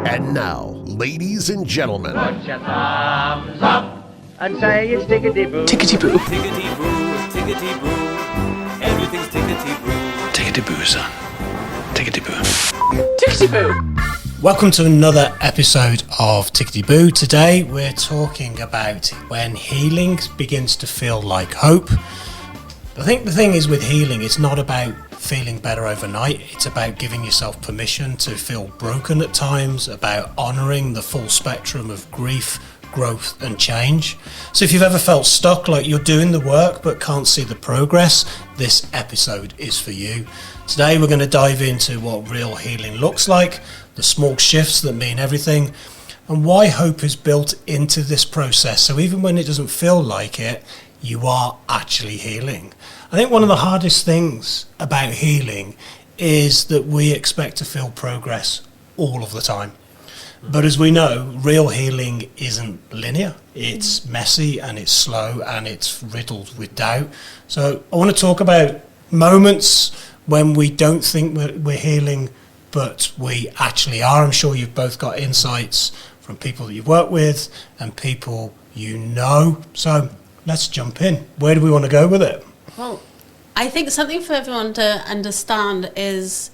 And now, ladies and gentlemen, Put your thumbs up and say it's Tickety Boo. Tickety Boo. Tickety Boo, Tickety Boo, everything's Tickety Boo. Tickety Boo, son. Tickety Boo. Tickety Boo. Welcome to another episode of Tickety Boo. Today we're talking about when healing begins to feel like hope. I think the thing is with healing, it's not about feeling better overnight. It's about giving yourself permission to feel broken at times, about honouring the full spectrum of grief, growth and change. So if you've ever felt stuck, like you're doing the work but can't see the progress, this episode is for you. Today we're going to dive into what real healing looks like, the small shifts that mean everything, and why hope is built into this process. So even when it doesn't feel like it, you are actually healing. I think one of the hardest things about healing is that we expect to feel progress all of the time. But as we know, real healing isn't linear. It's messy and it's slow and it's riddled with doubt. So I want to talk about moments when we don't think we're healing, but we actually are. I'm sure you've both got insights from people that you've worked with and people you know. So let's jump in. Where do we want to go with it? Well, I think something for everyone to understand is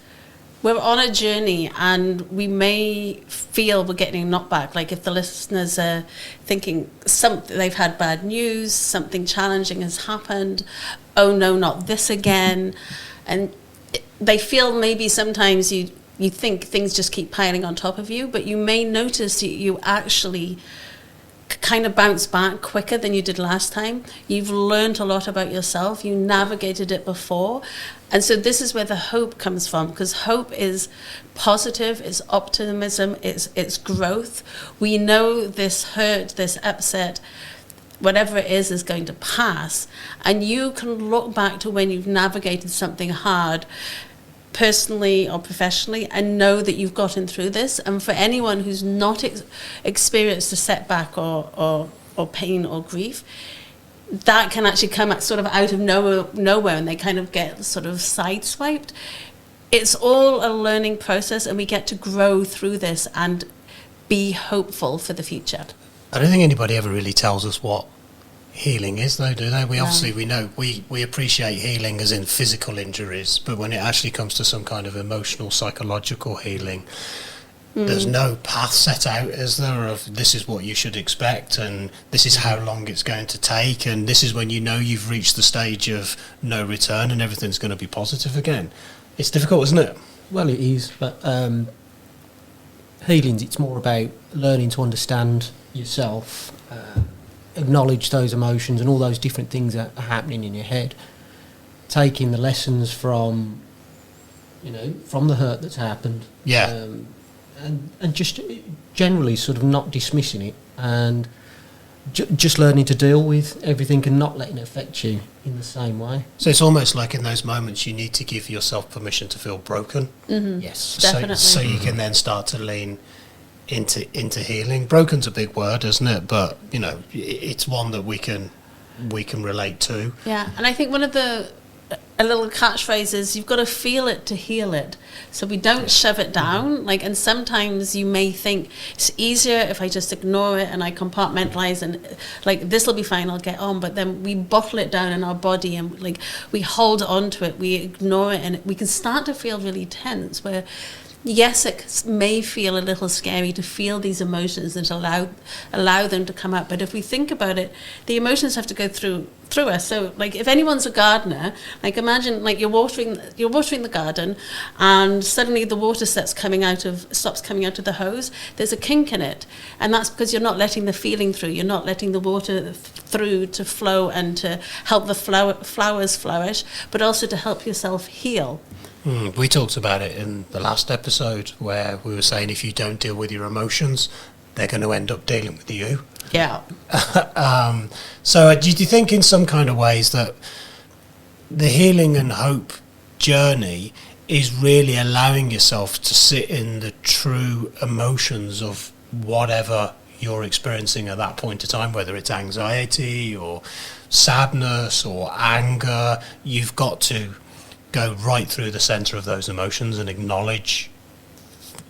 we're on a journey and we may feel we're getting knocked back. Like if the listeners are thinking something, they've had bad news, something challenging has happened, oh no, not this again. And they feel maybe sometimes you think things just keep piling on top of you, but you may notice that you actually kind of bounce back quicker than you did last time. You've learned a lot about yourself. You navigated it before. And so this is where the hope comes from, because hope is positive, it's optimism, it's growth. We know this hurt, this upset, whatever it is going to pass. And you can look back to when you've navigated something hard, personally or professionally, and know that you've gotten through this. And for anyone who's not experienced a setback or pain or grief, that can actually come sort of out of nowhere and they kind of get sort of sideswiped. It's all a learning process and we get to grow through this and be hopeful for the future. I don't think anybody ever really tells us what healing is, though, do they? We know we appreciate healing as in physical injuries, but when it actually comes to some kind of emotional, psychological healing, there's no path set out, is there, of this is what you should expect and this is how long it's going to take and this is when you know you've reached the stage of no return and everything's going to be positive again. It's difficult, isn't it? Well, it is, but healing, it's more about learning to understand yourself, acknowledge those emotions and all those different things that are happening in your head, taking the lessons from the hurt that's happened, and just generally sort of not dismissing it and just learning to deal with everything and not letting it affect you in the same way. So it's almost like in those moments you need to give yourself permission to feel broken. Mm-hmm. Yes, definitely. So you can then start to lean into healing. Broken's a big word, isn't it? But it's one that we can relate to. Yeah, and I think one of a little catchphrase is you've got to feel it to heal it. So we don't shove it down. And sometimes you may think it's easier if I just ignore it and I compartmentalize and this will be fine, I'll get on. But then we bottle it down in our body and we hold on to it, we ignore it, and we can start to feel really tense where yes, it may feel a little scary to feel these emotions and to allow them to come up. But if we think about it, the emotions have to go through us. So, if anyone's a gardener, imagine you're watering the garden, and suddenly the water stops coming out of the hose. There's a kink in it, and that's because you're not letting the feeling through. You're not letting the water through to flow and to help the flowers flourish, but also to help yourself heal. We talked about it in the last episode where we were saying if you don't deal with your emotions, they're going to end up dealing with you. Yeah. So do you think in some kind of ways that the healing and hope journey is really allowing yourself to sit in the true emotions of whatever you're experiencing at that point in time, whether it's anxiety or sadness or anger? You've got to go right through the centre of those emotions and acknowledge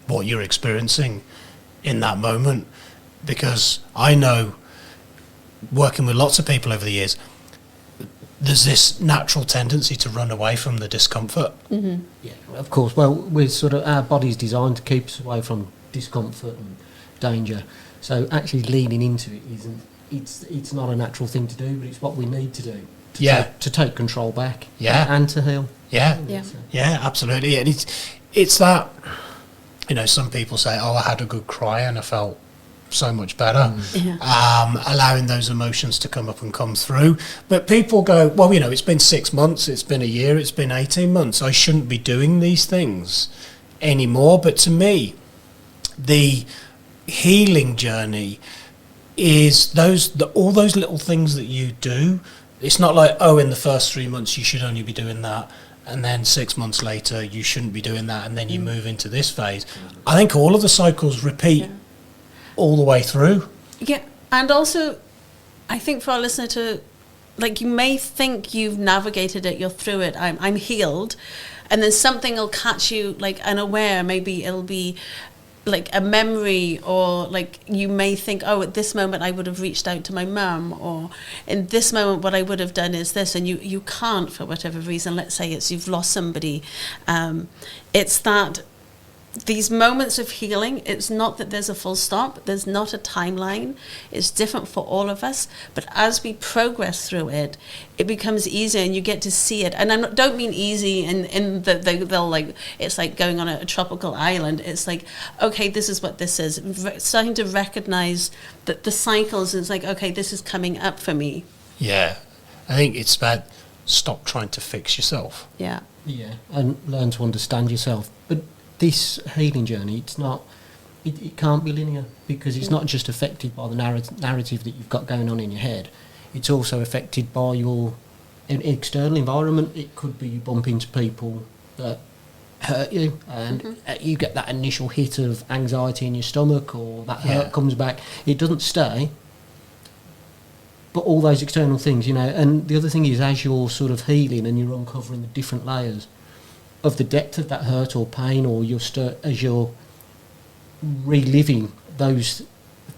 what you're experiencing in that moment, because I know, working with lots of people over the years, there's this natural tendency to run away from the discomfort. Mm-hmm. Yeah, of course. Well, we're sort of, our body's designed to keep us away from discomfort and danger. So actually leaning into it isn't. It's not a natural thing to do, but it's what we need to do. To take control back. Yeah. And to heal. Yeah. Yeah. Yeah, absolutely. And it's that, some people say, oh, I had a good cry and I felt so much better. Allowing those emotions to come up and come through. But people go, well, it's been 6 months, it's been a year, it's been 18 months. I shouldn't be doing these things anymore. But to me, the healing journey is all those little things that you do. It's not like, in the first 3 months you should only be doing that, and then 6 months later you shouldn't be doing that, and then you move into this phase. I think all of the cycles repeat all the way through. Yeah, and also, I think for our listener to, you may think you've navigated it, you're through it, I'm healed, and then something will catch you, unaware. Maybe it'll be a memory, or you may think, at this moment I would have reached out to my mum, or in this moment what I would have done is this, and you can't for whatever reason. Let's say you've lost somebody. It's that these moments of healing, it's not that there's a full stop, there's not a timeline, it's different for all of us, but as we progress through it, it becomes easier and you get to see it. And I don't mean easy in that they'll it's like going on a tropical island. It's okay, this is what this is. Starting to recognize that the cycles is okay, this is coming up for me. Yeah, I think it's about stop trying to fix yourself. Yeah, and learn to understand yourself. But this healing journey, it can't be linear, because it's not just affected by the narrative that you've got going on in your head. It's also affected by your external environment. It could be you bump into people that hurt you, and you get that initial hit of anxiety in your stomach, or that hurt comes back. It doesn't stay, but all those external things, and the other thing is, as you're sort of healing and you're uncovering the different layers of the depth of that hurt or pain, or as you're reliving those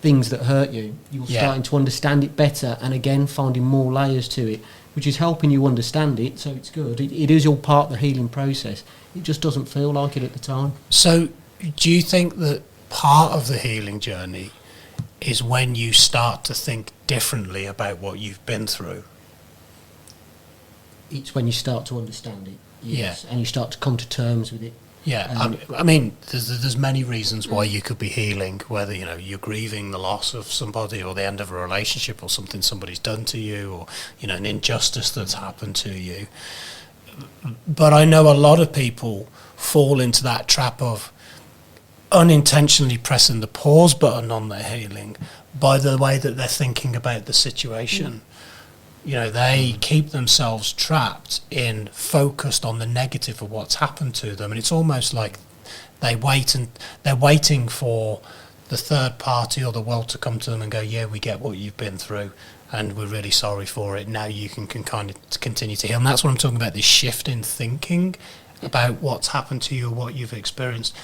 things that hurt you, you're starting to understand it better, and again finding more layers to it, which is helping you understand it. So it's good. It is all part of the healing process. It just doesn't feel like it at the time. So do you think that part of the healing journey is when you start to think differently about what you've been through? It's when you start to understand it. Yes, Yeah. and you start to come to terms with it. Yeah, I mean, there's many reasons why you could be healing, whether, you're grieving the loss of somebody, or the end of a relationship, or something somebody's done to you, or, an injustice that's happened to you. But I know a lot of people fall into that trap of unintentionally pressing the pause button on their healing by the way that they're thinking about the situation. They keep themselves trapped focused on the negative of what's happened to them, and it's almost like they're waiting for the third party or the world to come to them and go, yeah, we get what you've been through, and we're really sorry for it. Now you can kind of continue to heal. And that's what I'm talking about, this shift in thinking about what's happened to you or what you've experienced.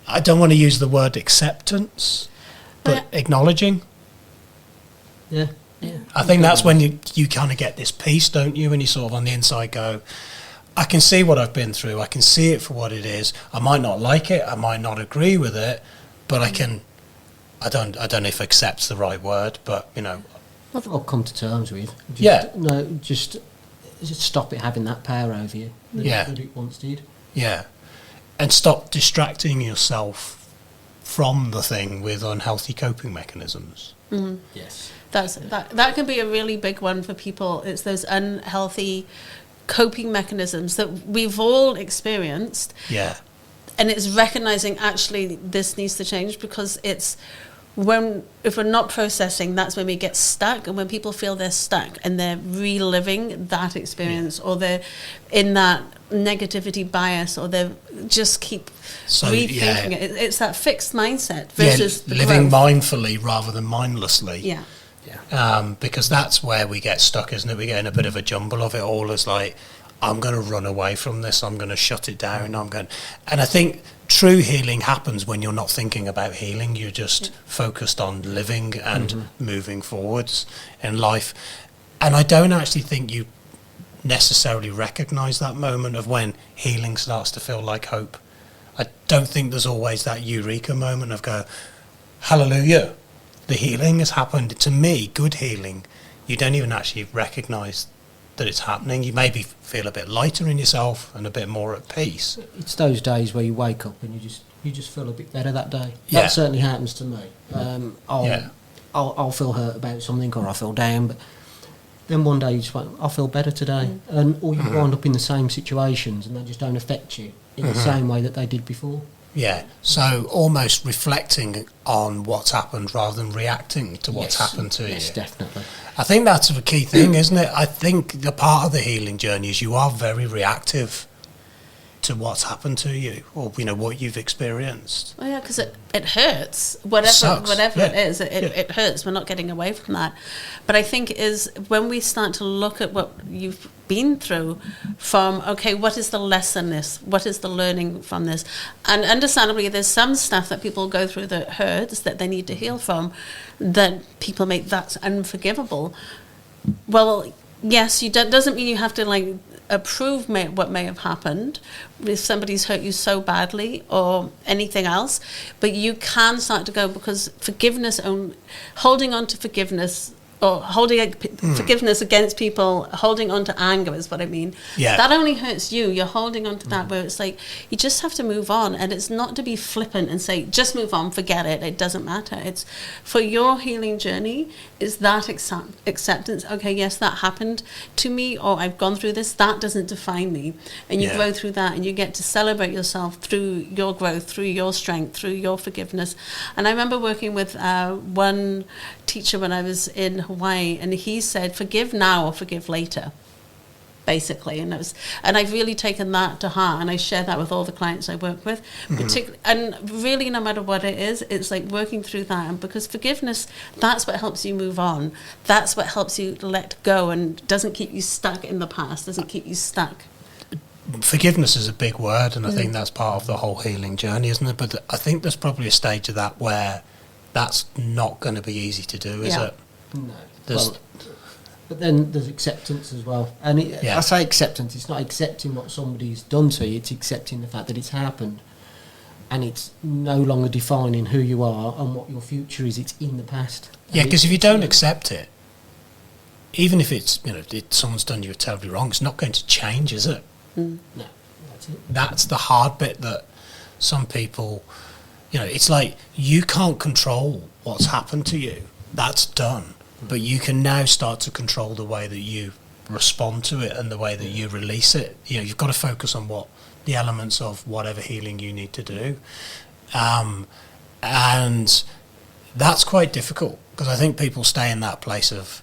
I don't want to use the word acceptance, but acknowledging. Yeah. I think that's when you kind of get this peace, don't you? When you sort of on the inside go, I can see what I've been through. I can see it for what it is. I might not like it. I might not agree with it, but I don't know if accept's the right word, but I'll come to terms with. Just stop it having that power over you that it once did. Yeah, and stop distracting yourself from the thing with unhealthy coping mechanisms. Mm-hmm. Yes. That can be a really big one for people. It's those unhealthy coping mechanisms that we've all experienced. Yeah. And it's recognizing actually this needs to change, because it's if we're not processing, that's when we get stuck. And when people feel they're stuck and they're reliving that experience, or they're in that negativity bias, or they just keep rethinking it. It's that fixed mindset versus the living growth. mindfully rather than mindlessly. Yeah. Because that's where we get stuck, isn't it? We get in a bit of a jumble of it all. As like, I'm going to run away from this. I'm going to shut it down. And I think true healing happens when you're not thinking about healing. You're just focused on living and moving forwards in life. And I don't actually think you necessarily recognise that moment of when healing starts to feel like hope. I don't think there's always that eureka moment of go, hallelujah, the healing has happened. To me, good healing, you don't even actually recognise that it's happening. You maybe feel a bit lighter in yourself and a bit more at peace. It's those days where you wake up and you just feel a bit better that day. Yeah. That certainly happens to me. I'll feel hurt about something, or I'll feel down, but then one day you just went, I feel better today. Or you wind up in the same situations and they just don't affect you in the same way that they did before. Yeah, so almost reflecting on what's happened rather than reacting to what's happened to you. Yes, definitely. I think that's the key thing, isn't it? I think the part of the healing journey is you are very reactive to what's happened to you, or what you've experienced. Well, yeah, because it hurts. Whatever it is, it hurts. We're not getting away from that. But I think is when we start to look at what you've been through from, okay, what is the lesson what is the learning from this? And understandably, there's some stuff that people go through that hurts, that they need to heal from, that people make that's unforgivable. Well, yes, doesn't mean you have to approve what may have happened if somebody's hurt you so badly or anything else, but you can start to go, because holding on to forgiveness or holding forgiveness against people, holding on to anger is what I mean. Yeah. That only hurts you. You're holding on to that where it's like, you just have to move on. And it's not to be flippant and say, just move on, forget it. It doesn't matter. It's for your healing journey is that acceptance. Okay, yes, that happened to me, or I've gone through this. That doesn't define me. And you grow through that, and you get to celebrate yourself through your growth, through your strength, through your forgiveness. And I remember working with one teacher when I was in Hawaii, and he said, forgive now or forgive later, basically. And I've really taken that to heart, and I share that with all the clients I work with, particularly. And really, no matter what it is, it's like working through that, and because forgiveness, that's what helps you move on. That's what helps you let go and doesn't keep you stuck in the past, doesn't keep you stuck. Forgiveness is a big word, and I think that's part of the whole healing journey, isn't it? But I think there's probably a stage of that where that's not going to be easy to do, is it? No. But then there's acceptance as well. And I say acceptance, it's not accepting what somebody's done to you, it's accepting the fact that it's happened. And it's no longer defining who you are and what your future is, it's in the past. Yeah, because if you don't accept it, even if it's, someone's done you terribly wrong, it's not going to change, is it? No, that's it. That's the hard bit that some people, it's like you can't control what's happened to you. That's done. But you can now start to control the way that you respond to it and the way that you release it. You've got to focus on what the elements of whatever healing you need to do. And that's quite difficult, because I think people stay in that place of,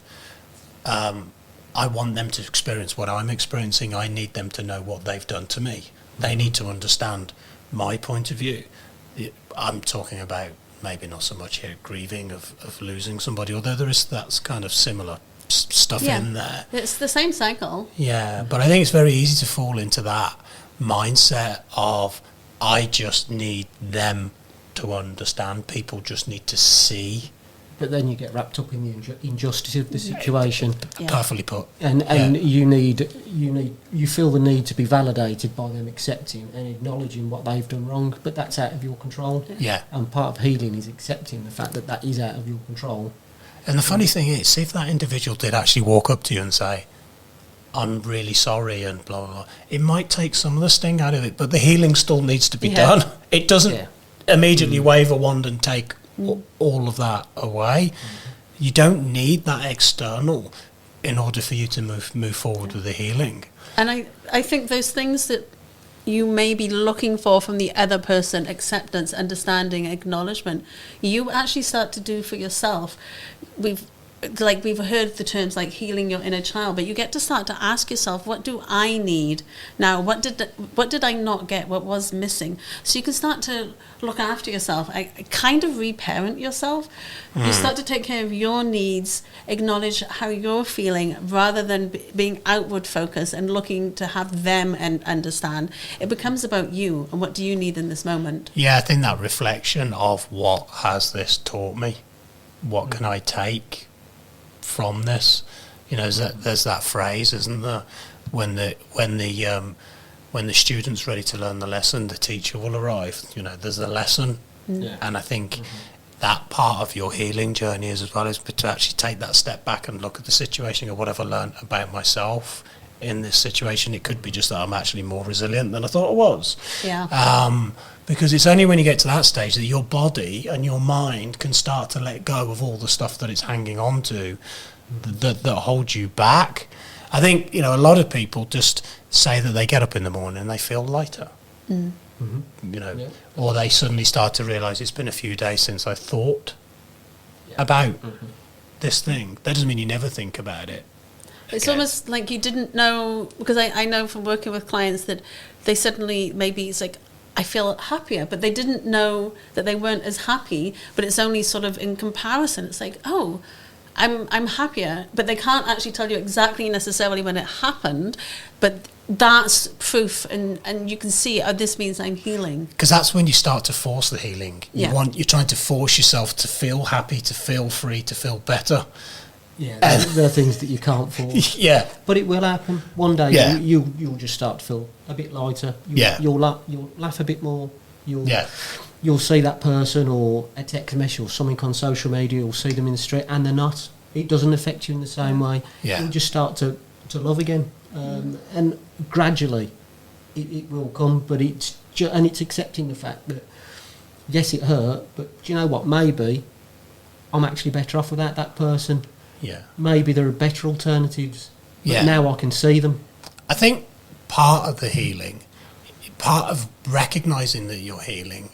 I want them to experience what I'm experiencing. I need them to know what they've done to me. They need to understand my point of view. I'm talking about maybe not so much here grieving of losing somebody, although there is that kind of similar stuff in there. It's the same cycle. Yeah, but I think it's very easy to fall into that mindset of, I just need them to understand. People just need to see. But then you get wrapped up in the injustice of the situation. Perfectly put. And you feel the need to be validated by them accepting and acknowledging what they've done wrong, but that's out of your control. Yeah. And part of healing is accepting the fact that is out of your control. And the funny thing is, see if that individual did actually walk up to you and say, I'm really sorry and blah, blah, blah, it might take some of the sting out of it, but the healing still needs to be done. It doesn't immediately wave a wand and take all of that away. You don't need that external in order for you to move forward with the healing. And I think those things that you may be looking for from the other person, acceptance, understanding, acknowledgement, you actually start to do for yourself. like we've heard the terms like healing your inner child, but you get to start to ask yourself, what do I need now? What did I not get? What was missing? So you can start to look after yourself, kind of reparent yourself. You start to take care of your needs, acknowledge how you're feeling, rather than being outward focused and looking to have them and understand. It becomes about you and what do you need in this moment. Yeah, I think that reflection of what has this taught me, what can I take from this? There's that phrase, isn't there? When the student's ready to learn the lesson, the teacher will arrive. There's a lesson, and I think that part of your healing journey is as well is to actually take that step back and look at the situation of what have I learned about myself in this situation. It could be just that I'm actually more resilient than I thought I was. Yeah. Because it's only when you get to that stage that your body and your mind can start to let go of all the stuff that it's hanging on to that holds you back. I think, a lot of people just say that they get up in the morning and they feel lighter. Or they suddenly start to realise it's been a few days since I thought about this thing. That doesn't mean you never think about it. It's almost like you didn't know, because I know from working with clients that they suddenly, maybe it's like, I feel happier, but they didn't know that they weren't as happy, but it's only sort of in comparison. It's like, oh, I'm happier, but they can't actually tell you exactly necessarily when it happened, but that's proof, and you can see, oh, this means I'm healing. Because that's when you start to force the healing. Yeah. You're trying to force yourself to feel happy, to feel free, to feel better. Yeah, there are things that you can't force. Yeah. But it will happen. One day you'll just start to feel a bit lighter. You'll laugh a bit more. You'll see that person or a text message or something on social media, you'll see them in the street and they're not. It doesn't affect you in the same way. Yeah. You'll just start to love again. And gradually it will come, but it's accepting the fact that, yes, it hurt, but do you know what? Maybe I'm actually better off without that person. Yeah. Maybe there are better alternatives. But Yeah. now I can see them. I think part of the healing, part of recognising that you're healing,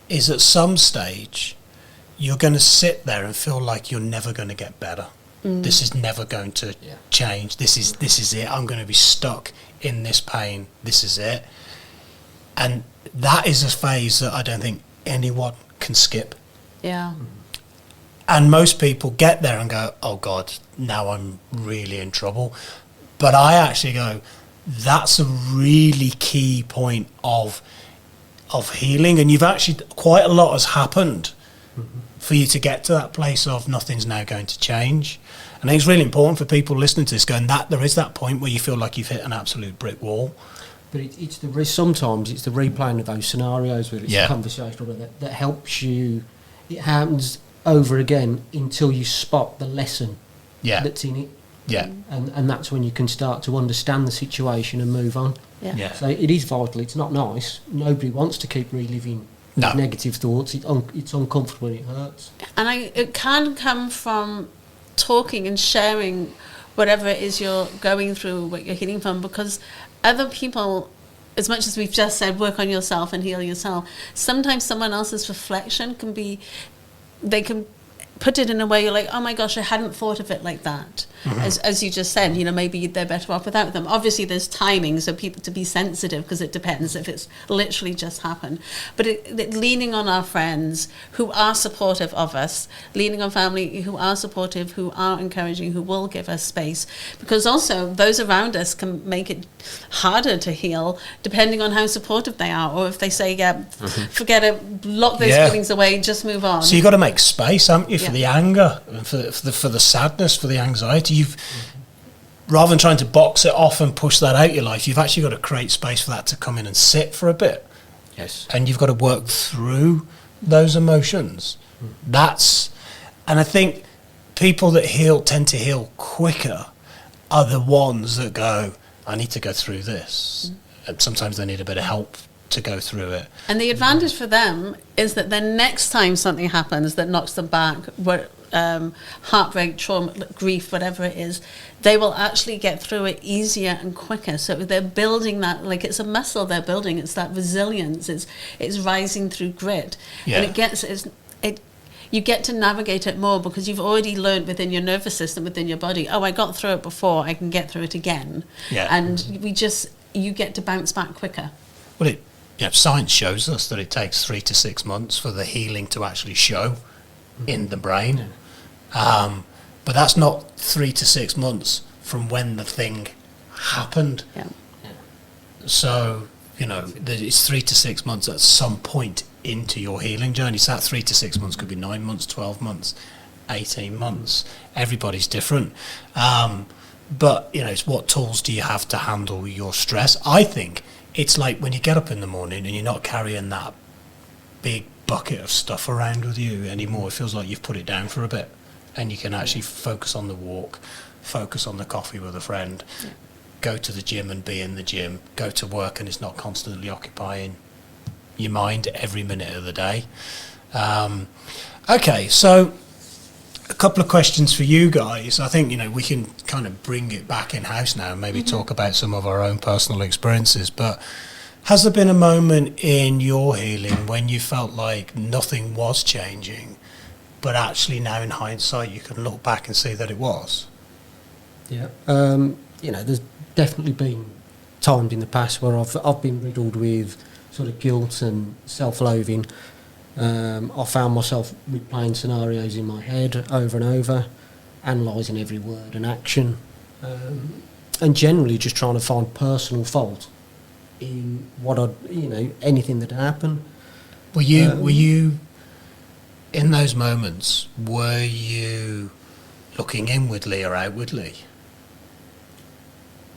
is at some stage you're going to sit there and feel like you're never going to get better. This is never going to change. This is it. I'm going to be stuck in this pain. This is it. And that is a phase that I don't think anyone can skip. Yeah. And most people get there and go, oh God, now I'm really in trouble. But I actually go, that's a really key point of healing. And you've actually, quite a lot has happened for you to get to that place of nothing's now going to change. And I think it's really important for people listening to this going, that there is that point where you feel like you've hit an absolute brick wall. But sometimes it's the replaying of those scenarios where it's a conversation or that helps you. It happens over again until you spot the lesson that's in it. Yeah. And that's when you can start to understand the situation and move on. Yeah. So it is vital. It's not nice. Nobody wants to keep reliving negative thoughts. It's uncomfortable and it hurts. And it can come from talking and sharing whatever it is you're going through, what you're healing from, because other people, as much as we've just said, work on yourself and heal yourself, sometimes someone else's reflection can be, they can put it in a way you're like, oh my gosh, I hadn't thought of it like that. As you just said, maybe they're better off without them. Obviously there's timing, so people to be sensitive, because it depends if it's literally just happened. But leaning on our friends who are supportive of us, leaning on family who are supportive, who are encouraging, who will give us space, because also those around us can make it harder to heal depending on how supportive they are, or if they say, forget it, lock those feelings away, just move on. So you've got to make space, haven't you, for the anger, and for the sadness, for the anxiety. Rather than trying to box it off and push that out your life, you've actually got to create space for that to come in and sit for a bit. Yes. And you've got to work through those emotions. And I think people that tend to heal quicker are the ones that go, I need to go through this. And sometimes they need a bit of help to go through it. And the advantage for them is that the next time something happens that knocks them back, heartbreak, trauma, grief, whatever it is, they will actually get through it easier and quicker. So they're building that, like it's a muscle they're building. It's that resilience. It's rising through grit, and you get to navigate it more because you've already learned within your nervous system, within your body, oh, I got through it before, I can get through it again. Yeah. And you get to bounce back quicker. Well, science shows us that it takes 3 to 6 months for the healing to actually show in the brain. But that's not 3 to 6 months from when the thing happened. Yeah. So, it's 3 to 6 months at some point into your healing journey. So that 3 to 6 months could be 9 months, 12 months, 18 months. Everybody's different. But, it's what tools do you have to handle your stress? I think it's like when you get up in the morning and you're not carrying that big bucket of stuff around with you anymore. It feels like you've put it down for a bit and you can actually focus on the walk, focus on the coffee with a friend, go to the gym and be in the gym, go to work and it's not constantly occupying your mind every minute of the day. Okay, so a couple of questions for you guys. I think, we can kind of bring it back in-house now and maybe talk about some of our own personal experiences. But has there been a moment in your healing when you felt like nothing was changing, but actually now in hindsight you can look back and see that it was? Yeah. There's definitely been times in the past where I've been riddled with sort of guilt and self-loathing. I found myself replaying scenarios in my head over and over, analysing every word and action, and generally just trying to find personal fault in anything that happened. Were you in those moments? Were you looking inwardly or outwardly?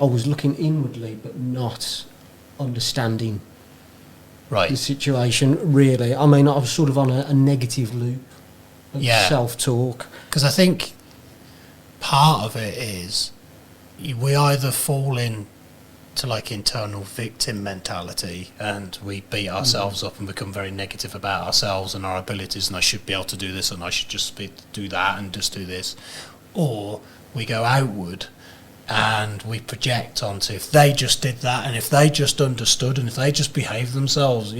I was looking inwardly, but not understanding the situation, really. I mean, I was sort of on a negative loop of self-talk. Because I think part of it is we either fall into like internal victim mentality and we beat ourselves up and become very negative about ourselves and our abilities, and I should be able to do this and I should just do that and just do this. Or we go outward and we project onto, if they just did that and if they just understood and if they just behaved themselves,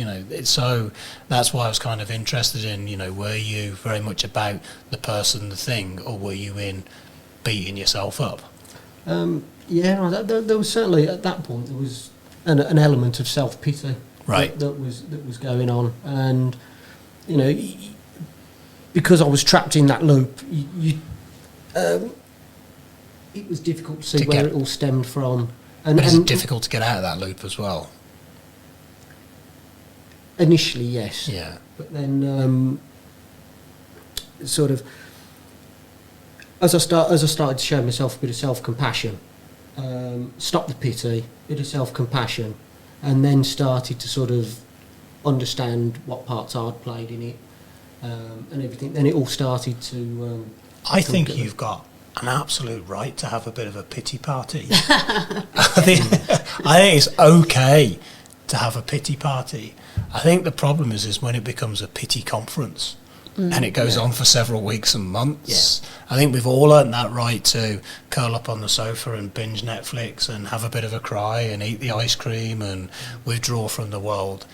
so that's why I was kind of interested in, were you very much about the person, the thing, or were you in beating yourself up? There was certainly, at that point, there was an element of self-pity that was going on, and because I was trapped in that loop, it was difficult to see where it all stemmed from. And is it difficult to get out of that loop as well? Initially, yes. Yeah. But then, sort of, as I started to show myself a bit of self-compassion, stop the pity, bit of self-compassion, and then started to sort of understand what parts I'd played in it, and everything. Then it all started to... I think you've got an absolute right to have a bit of a pity party. I think it's okay to have a pity party. I think the problem is when it becomes a pity conference and it goes on for several weeks and months. I think we've all earned that right to curl up on the sofa and binge Netflix and have a bit of a cry and eat the ice cream and withdraw from the world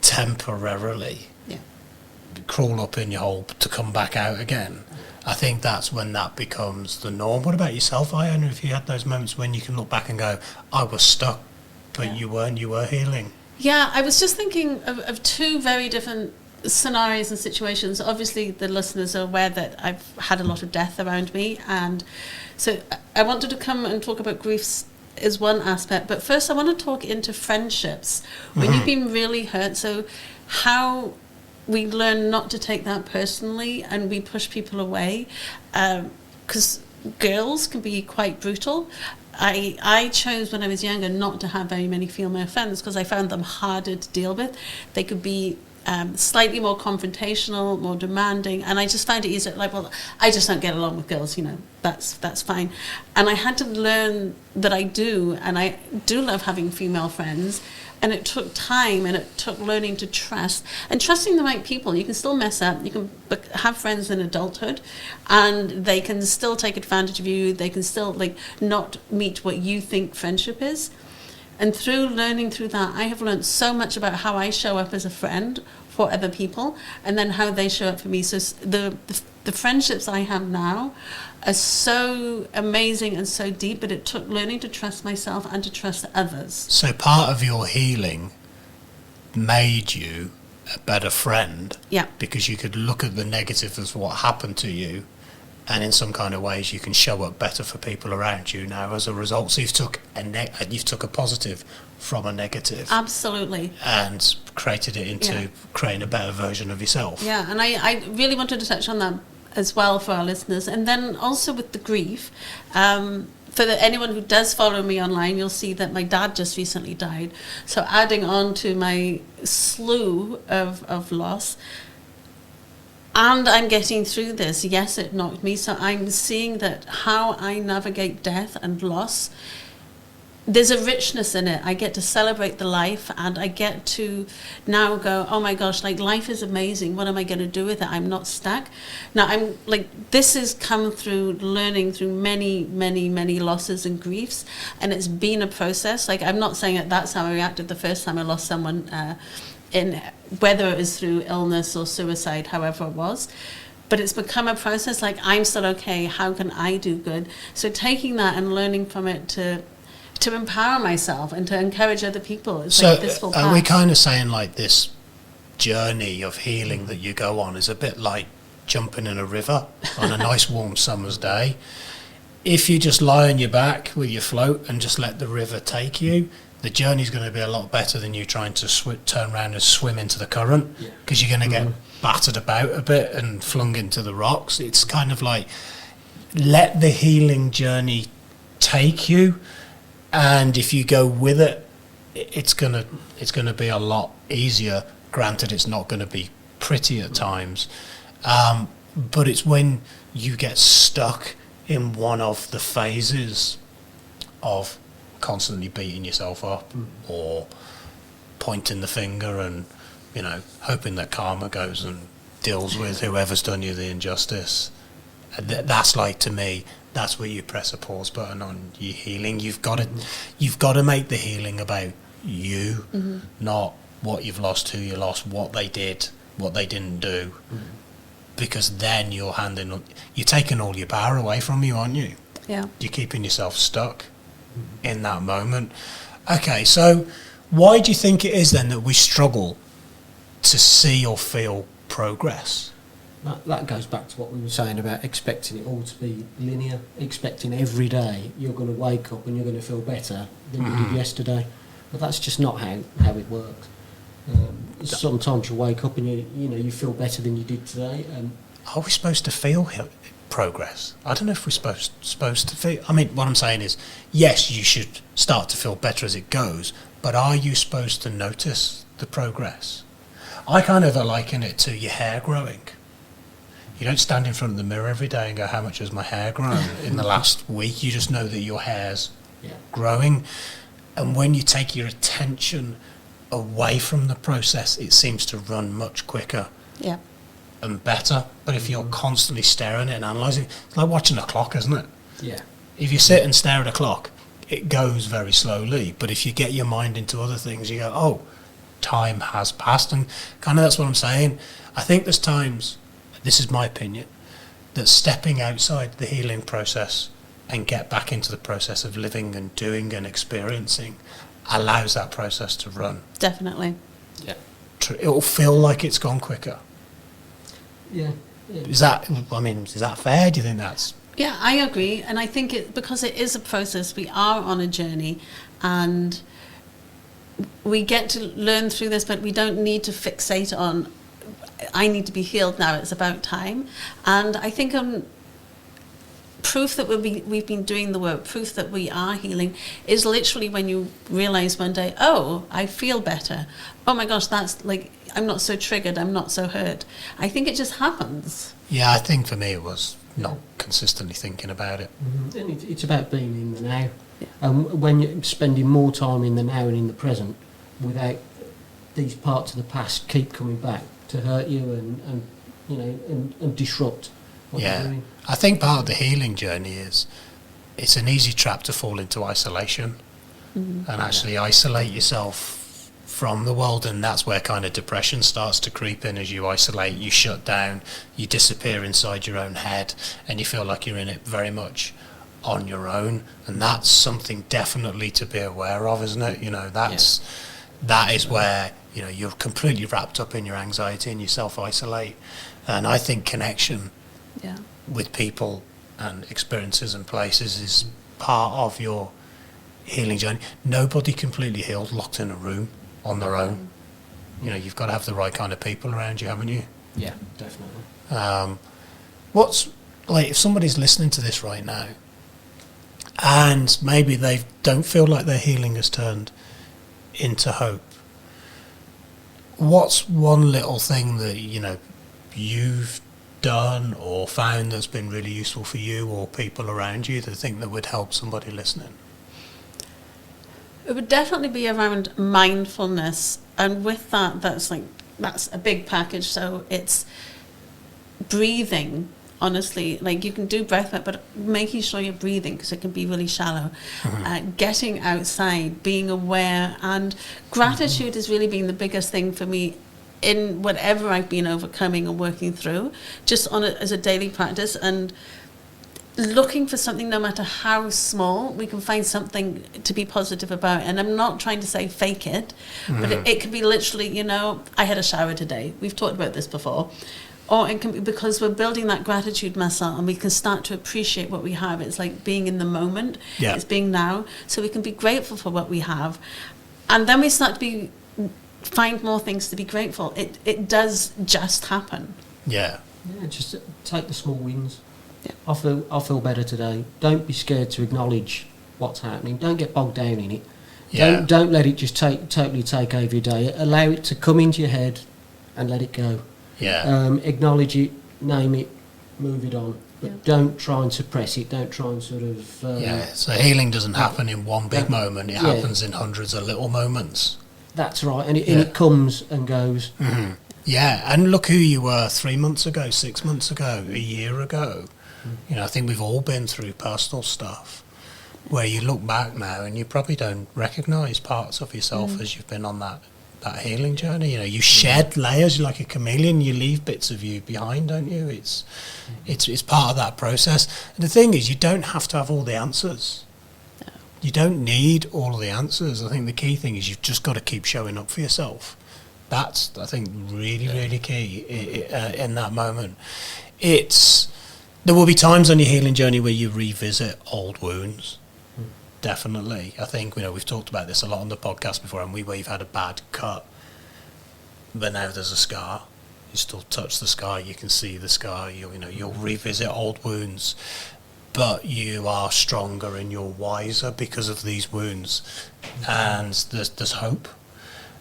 temporarily. Crawl up in your hole to come back out again. I think that's when that becomes the norm. What about yourself, Iona? If you had those moments when you can look back and go, I was stuck, but you weren't, you were healing. Yeah, I was just thinking of two very different scenarios and situations. Obviously, the listeners are aware that I've had a lot of death around me, and so I wanted to come and talk about griefs is one aspect, but first I want to talk into friendships. When you've been really hurt, so how we learn not to take that personally and we push people away, because girls can be quite brutal. I chose when I was younger not to have very many female friends because I found them harder to deal with. They could be slightly more confrontational, more demanding, and I just found it easier. Like, well, I just don't get along with girls, that's fine. And I had to learn that I do, and I do love having female friends. And it took time, and it took learning to trust and trusting the right people. You can still mess up. You can have friends in adulthood, and they can still take advantage of you. They can still not meet what you think friendship is. And through learning through that, I have learned so much about how I show up as a friend for other people, and then how they show up for me. So the friendships I have now are so amazing and so deep, but it took learning to trust myself and to trust others. So part of your healing made you a better friend, Yeah. because you could look at the negative as what happened to you, and in some kind of ways you can show up better for people around you now as a result. So you've took a positive from a negative Absolutely. and created it into Yeah. creating a better version of yourself. Yeah, and I really wanted to touch on that as well for our listeners. And then also with the grief, for anyone who does follow me online, you'll see that my dad just recently died. So adding on to my slew of loss, and I'm getting through this. Yes, it knocked me. So I'm seeing that how I navigate death and loss, there's a richness in it. I get to celebrate the life, and I get to now go, oh my gosh, like, life is amazing. What am I going to do with it? I'm not stuck. Now, I'm like, this has come through learning through many, many, many losses and griefs, and it's been a process. Like, I'm not saying that that's how I reacted the first time I lost someone, in whether it was through illness or suicide, however it was. But it's become a process. Like, I'm still okay. How can I do good? So taking that and learning from it to empower myself and to encourage other people. It's So like this will pass. are we kind of saying like this journey of healing that you go on is a bit like jumping in a river on a nice warm summer's day? If you just lie on your back with your float and just let the river take you, the journey's going to be a lot better than you trying to turn around and swim into the current, because you're going to get battered about a bit and flung into the rocks. It's kind of like, let the healing journey take you, and if you go with it, it's gonna be a lot easier. Granted, it's not going to be pretty at times, but it's when you get stuck in one of the phases of constantly beating yourself up or pointing the finger and, you know, hoping that karma goes and deals with whoever's done you the injustice. That's like, to me, that's where you press a pause button on your healing. You've got to make the healing about you, not what you've lost, who you lost, what they did, what they didn't do, because then you're taking all your power away from you, aren't you? Yeah. You're keeping yourself stuck in that moment. Okay, so why do you think it is then that we struggle to see or feel progress? That goes back to what we were saying about expecting it all to be linear, expecting every day you're going to wake up and you're going to feel better than you did yesterday. But that's just not how it works. Sometimes you wake up and you feel better than you did today. Are we supposed to feel progress? I don't know if we're supposed to feel. I mean, what I'm saying is, yes, you should start to feel better as it goes, but are you supposed to notice the progress? I kind of liken it to your hair growing. You don't stand in front of the mirror every day and go, how much has my hair grown in the last week? You just know that your hair's growing. And when you take your attention away from the process, it seems to run much quicker and better. But if you're constantly staring at it and analysing, it's like watching a clock, isn't it? Yeah. If you sit and stare at a clock, it goes very slowly. But if you get your mind into other things, you go, oh, time has passed. And kind of that's what I'm saying. I think there's times, this is my opinion, that stepping outside the healing process and get back into the process of living and doing and experiencing allows that process to run. Definitely. Yeah. It'll feel like it's gone quicker. Yeah. Is that fair? Do you think that's... Yeah, I agree. And I think because it is a process, we are on a journey, and we get to learn through this, but we don't need to fixate on, I need to be healed now, it's about time. And I think proof that we've been doing the work, proof that we are healing, is literally when you realise one day, oh, I feel better. Oh my gosh, that's like, I'm not so triggered, I'm not so hurt. I think it just happens. Yeah, I think for me it was not consistently thinking about it. And it's about being in the now. And when you're spending more time in the now and in the present, without these parts of the past keep coming back to hurt you and disrupt what you're doing. I think part of the healing journey is it's an easy trap to fall into isolation. and actually isolate yourself from the world, and that's where kind of depression starts to creep in. As you isolate, you shut down, you disappear inside your own head, and you feel like you're in it very much on your own. And that's something definitely to be aware of, isn't it? That is where you're completely wrapped up in your anxiety and you self-isolate. And I think connection with people and experiences and places is part of your healing journey. Nobody completely heals locked in a room on their own. You've got to have the right kind of people around you, haven't you? Yeah, definitely. What's like, if somebody's listening to this right now and maybe they don't feel like their healing has turned into hope, what's one little thing that you've done or found that's been really useful for you or people around you that think that would help somebody listening? It would definitely be around mindfulness, and with that's a big package. So it's breathing. Honestly, like, you can do breath work, but making sure you're breathing, because it can be really shallow. Getting outside, being aware, and gratitude has really been the biggest thing for me in whatever I've been overcoming or working through, just as a daily practice. And looking for something, no matter how small, we can find something to be positive about. And I'm not trying to say fake it, but it could be literally, I had a shower today. We've talked about this before. Or it can be because we're building that gratitude muscle, and we can start to appreciate what we have. It's like being in the moment. Yeah. It's being now. So we can be grateful for what we have. And then we start to find more things to be grateful. It does just happen. Yeah. Yeah, just take the small wins. Yeah. I feel better today. Don't be scared to acknowledge what's happening. Don't get bogged down in it. Yeah. Don't let it just totally take over your day. Allow it to come into your head and let it go. Yeah. Acknowledge it, name it, move it on. But don't try and suppress it. Don't try and sort of... So healing doesn't happen in one big moment. It happens in hundreds of little moments. That's right. And it comes and goes. Mm-hmm. Yeah, and look who you were 3 months ago, 6 months ago, a year ago. I think we've all been through personal stuff where you look back now and you probably don't recognise parts of yourself as you've been on that healing journey. You shed layers. You're like a chameleon. You leave bits of you behind, don't you? It's part of that process. And the thing is, you don't have to have all the answers. No. You don't need all of the answers. I think the key thing is you've just got to keep showing up for yourself. That's, I think, really, really key in that moment. There will be times on your healing journey where you revisit old wounds. Definitely. I think, we've talked about this a lot on the podcast before, and where you've had a bad cut, but now there's a scar. You still touch the scar, you can see the scar, you'll revisit old wounds, but you are stronger and you're wiser because of these wounds, and there's hope.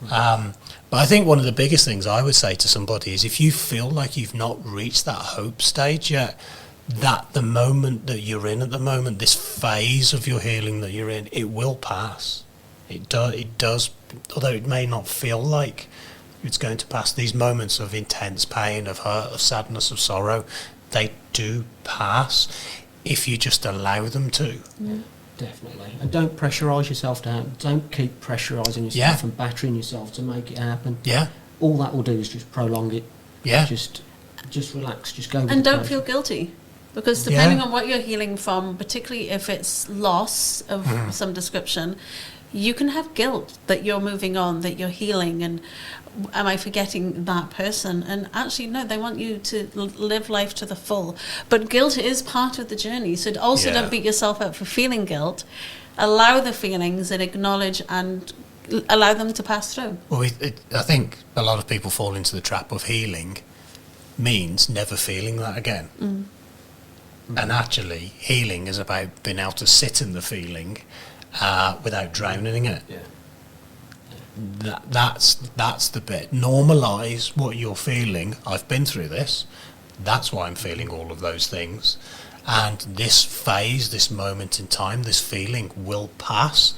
But I think one of the biggest things I would say to somebody is, if you feel like you've not reached that hope stage yet, that the moment that you're in at the moment, this phase of your healing that you're in, it will pass. It does, although it may not feel like it's going to pass. These moments of intense pain, of hurt, of sadness, of sorrow, they do pass if you just allow them to. Yeah, definitely. And don't pressurise yourself to happen. Don't keep pressurising yourself and battering yourself to make it happen. Yeah. All that will do is just prolong it. Yeah. Just relax. Just go with And the don't flow. feel guilty. Because depending on what you're healing from, particularly if it's loss of some description, you can have guilt that you're moving on, that you're healing, and am I forgetting that person? And actually, no, they want you to live life to the full. But guilt is part of the journey. So also don't beat yourself up for feeling guilt. Allow the feelings and acknowledge and allow them to pass through. Well, I think a lot of people fall into the trap of healing means never feeling that again. And actually, healing is about being able to sit in the feeling without drowning it. Yeah. That's the bit. Normalise what you're feeling. I've been through this. That's why I'm feeling all of those things. And this phase, this moment in time, this feeling will pass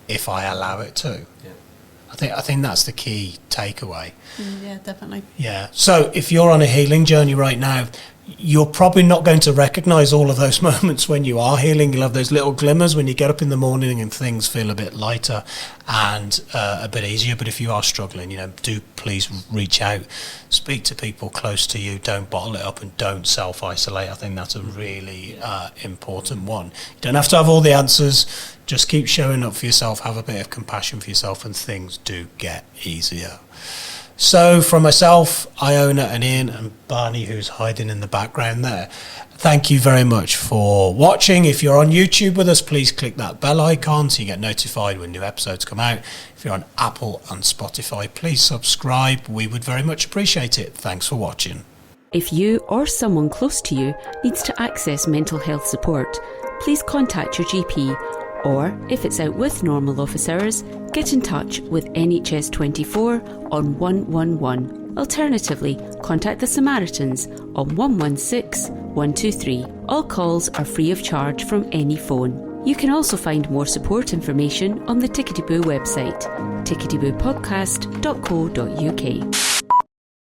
if I allow it to. Yeah. I think that's the key takeaway. Yeah, definitely. Yeah. So if you're on a healing journey right now, you're probably not going to recognize all of those moments when you are healing. You'll have those little glimmers when you get up in the morning and things feel a bit lighter and a bit easier. But if you are struggling, do please reach out, speak to people close to you. Don't bottle it up and don't self-isolate. I think that's a really important one. You don't have to have all the answers. Just keep showing up for yourself, have a bit of compassion for yourself, and things do get easier. So from myself, Iona and Ian and Barney, who's hiding in the background there, thank you very much for watching. If you're on YouTube with us, please click that bell icon so you get notified when new episodes come out. If you're on Apple and Spotify, please subscribe. We would very much appreciate it. Thanks for watching. If you or someone close to you needs to access mental health support, please contact your GP, or if it's out with normal office hours, get in touch with NHS 24 on 111. Alternatively, contact the Samaritans on 116 123. All calls are free of charge from any phone. You can also find more support information on the Tickety Boo website, ticketyboopodcast.co.uk.